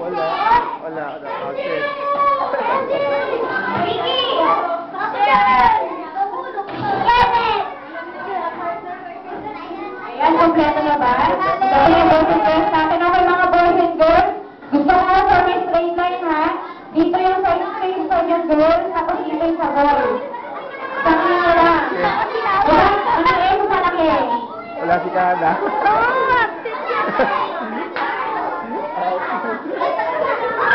Wala. Wala. Okay. Ayan, kompleto na ba? Dahil yung boys and girls natin. Okay, mga boys and girls. Gusto ko for my straight line, ha? Dito yung sa space for yung girls, tapos dito yung sa boys. Sabi nyo lang. Wala, ano eh, kung malaki. Wala si Kada.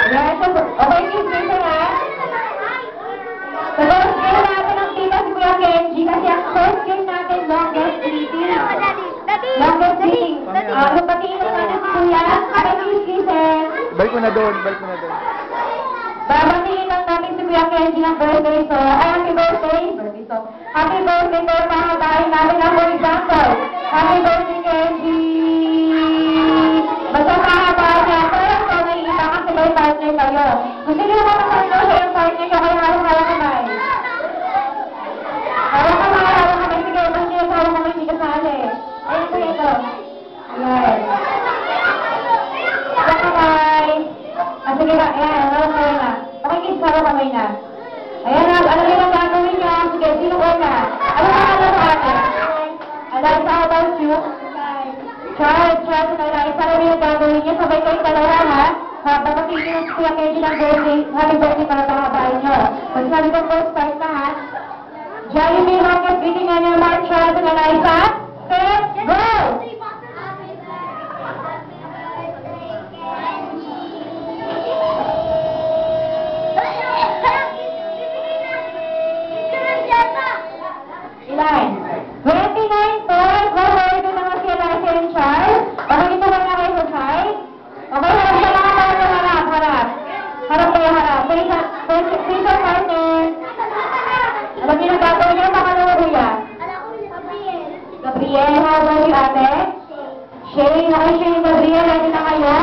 Ayan, so, okay, please, ha? Sa first game natin ang tita si Kuya Kenji, kasi ang first game natin, longest greeting. Longest greeting. Lupatiin na natin si Kuya. Okay, please, listen. Balik mo na doon. Balik mo na doon. Babatiin lang natin si Kuya Kenji ng birthday, so, ay, happy birthday. Happy birthday, so, pahabahin namin ang for example. Happy birthday, Kenji. Basta pahabahin niya. Pero, so, naiiba kasi may partner kayo. Gusto niyo naman ang partner sa yung partner niyo, kaya harap-harap kamay. Harap kamay, sige, kung hindi yung harap kamay, hindi kasali. Ayun po ito. Ayan. Harap kamay. Sige na, ayan, harap kamay na. Okay, kids, harap kamay na. Ayan na, alam niyo ang gagawin niyo. Sige, sino ko na? Ano ka alam sa atin? Alam sa about you? Charles, alam niyo ang gagawin niyo. Sabay kayo dalawa, ha? Babatiin niyo si Kuya Kenji ng birthday. Happy birthday para pahabain niyo. Pag sabi ko first start na, ha? Jollibee, longest greeting na niyo, Mark, Charles, and Eliza. Set, go! Ilan? 29 points. Go na nga si Eliza and Charles. Pakikita ba na kayo sa side? Okay, harap sa mga partner, harap. Harap kayo, harap. Please our partner. Alam niyo na gagawin niyo, pakalawa kuya. Gabriel, how about you, ate? Shane, okay, Shane, Gabriel, ready na kayo?